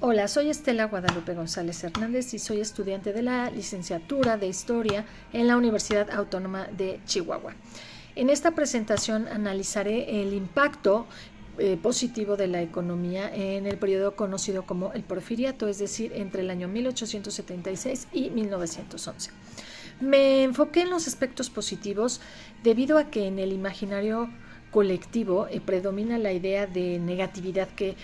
Hola, soy Estela Guadalupe González Hernández y soy estudiante de la licenciatura de Historia en la Universidad Autónoma de Chihuahua. En esta presentación analizaré el impacto positivo de la economía en el periodo conocido como el Porfiriato, es decir, entre el año 1876 y 1911. Me enfoqué en los aspectos positivos debido a que en el imaginario colectivo predomina la idea de negatividad que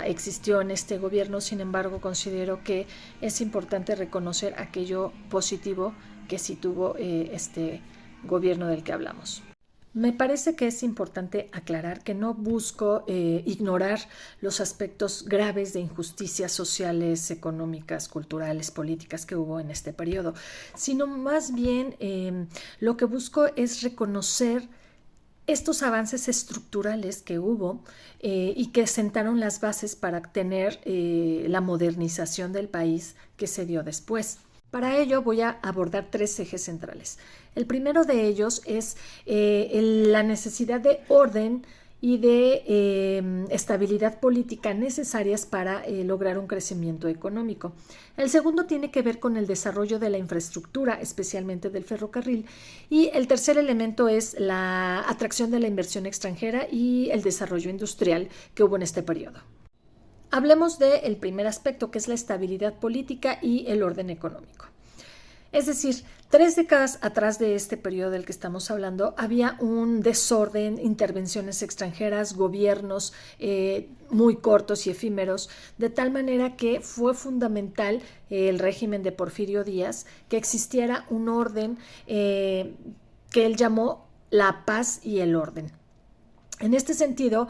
existió en este gobierno. Sin embargo, considero que es importante reconocer aquello positivo que sí tuvo este gobierno del que hablamos. Me parece que es importante aclarar que no busco ignorar los aspectos graves de injusticias sociales, económicas, culturales, políticas que hubo en este periodo, sino más bien lo que busco es reconocer estos avances estructurales que hubo y que sentaron las bases para tener la modernización del país que se dio después. Para ello voy a abordar tres ejes centrales. El primero de ellos es la necesidad de orden y de estabilidad política necesarias para lograr un crecimiento económico. El segundo tiene que ver con el desarrollo de la infraestructura, especialmente del ferrocarril, y el tercer elemento es la atracción de la inversión extranjera y el desarrollo industrial que hubo en este periodo. Hablemos del primer aspecto, que es la estabilidad política y el orden económico. Es decir, 3 décadas atrás de este periodo del que estamos hablando, había un desorden, intervenciones extranjeras, gobiernos muy cortos y efímeros, de tal manera que fue fundamental el régimen de Porfirio Díaz que existiera un orden que él llamó la paz y el orden. En este sentido,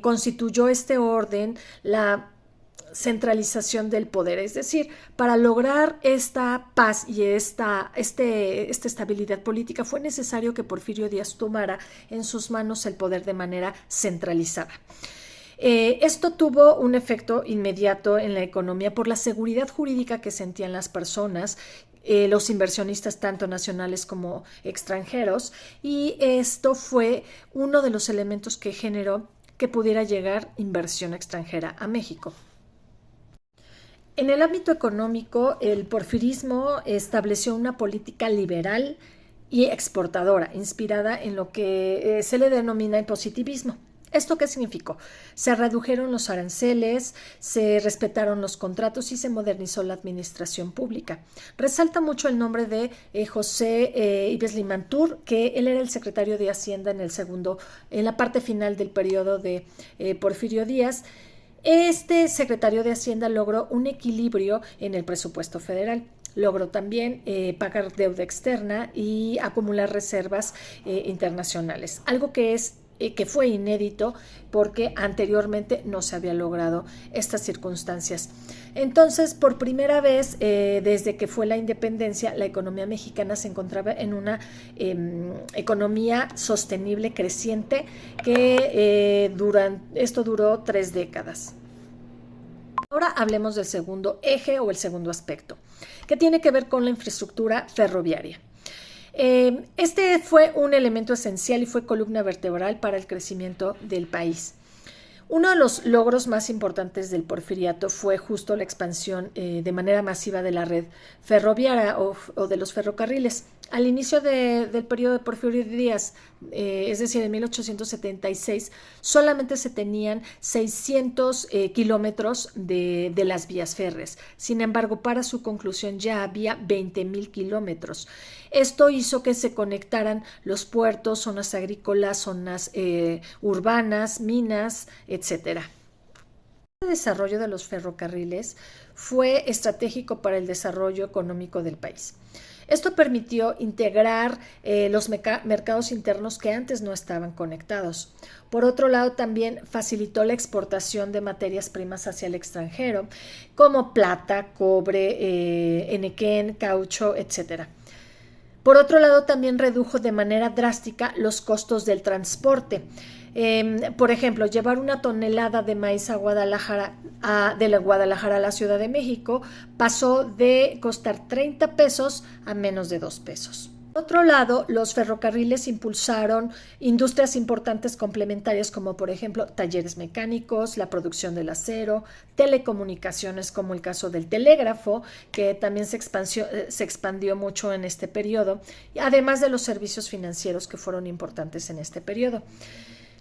constituyó este orden la centralización del poder, es decir, para lograr esta paz y esta estabilidad política fue necesario que Porfirio Díaz tomara en sus manos el poder de manera centralizada. Esto tuvo un efecto inmediato en la economía por la seguridad jurídica que sentían las personas, los inversionistas tanto nacionales como extranjeros, y esto fue uno de los elementos que generó que pudiera llegar inversión extranjera a México. En el ámbito económico, el porfirismo estableció una política liberal y exportadora, inspirada en lo que se le denomina el positivismo. ¿Esto qué significó? Se redujeron los aranceles, se respetaron los contratos y se modernizó la administración pública. Resalta mucho el nombre de José Yves Limantour, que él era el secretario de Hacienda en la parte final del periodo de Porfirio Díaz. Este secretario de Hacienda logró un equilibrio en el presupuesto federal. Logró también pagar deuda externa y acumular reservas internacionales, algo que fue inédito porque anteriormente no se había logrado estas circunstancias. Entonces, por primera vez desde que fue la independencia, la economía mexicana se encontraba en una economía sostenible, creciente, que esto duró 3 décadas. Ahora hablemos del segundo eje o el segundo aspecto, que tiene que ver con la infraestructura ferroviaria. Este fue un elemento esencial y fue columna vertebral para el crecimiento del país. Uno de los logros más importantes del Porfiriato fue justo la expansión de manera masiva de la red ferroviaria o de los ferrocarriles. Al inicio del periodo de Porfirio Díaz, es decir, en 1876, solamente se tenían 600 kilómetros de las vías férreas. Sin embargo, para su conclusión ya había 20,000 kilómetros. Esto hizo que se conectaran los puertos, zonas agrícolas, zonas urbanas, minas, etc. El desarrollo de los ferrocarriles fue estratégico para el desarrollo económico del país. Esto permitió integrar los mercados internos que antes no estaban conectados. Por otro lado, también facilitó la exportación de materias primas hacia el extranjero, como plata, cobre, enequén, caucho, etc. Por otro lado, también redujo de manera drástica los costos del transporte. Por ejemplo, llevar una tonelada de maíz a Guadalajara, de Guadalajara a la Ciudad de México, pasó de costar 30 pesos a menos de 2 pesos. Por otro lado, los ferrocarriles impulsaron industrias importantes complementarias como por ejemplo talleres mecánicos, la producción del acero, telecomunicaciones como el caso del telégrafo, que también se expandió mucho en este periodo, además de los servicios financieros que fueron importantes en este periodo.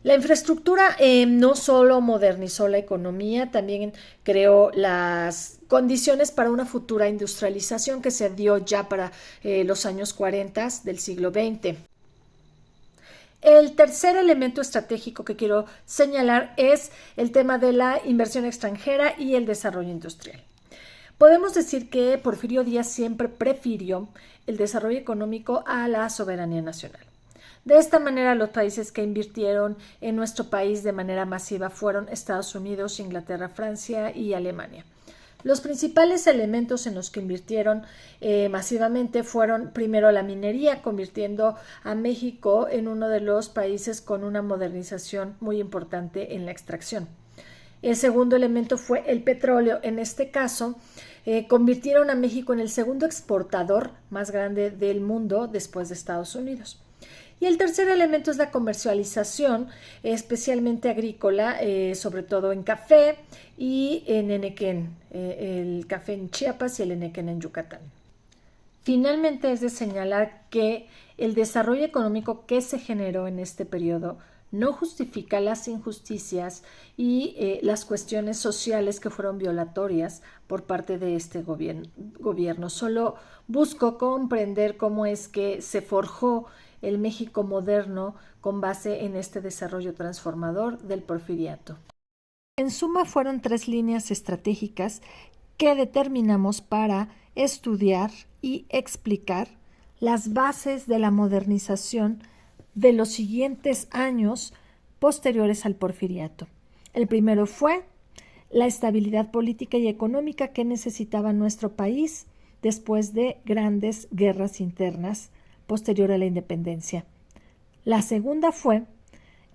La infraestructura no solo modernizó la economía, también creó las condiciones para una futura industrialización que se dio ya para los años 40 del siglo XX. El tercer elemento estratégico que quiero señalar es el tema de la inversión extranjera y el desarrollo industrial. Podemos decir que Porfirio Díaz siempre prefirió el desarrollo económico a la soberanía nacional. De esta manera, los países que invirtieron en nuestro país de manera masiva fueron Estados Unidos, Inglaterra, Francia y Alemania. Los principales elementos en los que invirtieron masivamente fueron primero la minería, convirtiendo a México en uno de los países con una modernización muy importante en la extracción. El segundo elemento fue el petróleo. En este caso, convirtieron a México en el segundo exportador más grande del mundo después de Estados Unidos. Y el tercer elemento es la comercialización, especialmente agrícola, sobre todo en café y en enequén, el café en Chiapas y el enequén en Yucatán. Finalmente, es de señalar que el desarrollo económico que se generó en este periodo no justifica las injusticias y las cuestiones sociales que fueron violatorias por parte de este gobierno. Solo busco comprender cómo es que se forjó el México moderno con base en este desarrollo transformador del porfiriato. En suma, fueron 3 líneas estratégicas que determinamos para estudiar y explicar las bases de la modernización de los siguientes años posteriores al porfiriato. El primero fue la estabilidad política y económica que necesitaba nuestro país después de grandes guerras internas posterior a la independencia. La segunda fue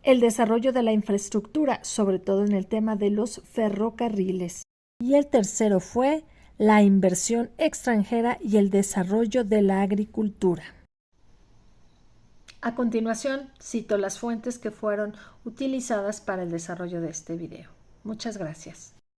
el desarrollo de la infraestructura, sobre todo en el tema de los ferrocarriles. Y el tercero fue la inversión extranjera y el desarrollo de la agricultura. A continuación, cito las fuentes que fueron utilizadas para el desarrollo de este video. Muchas gracias.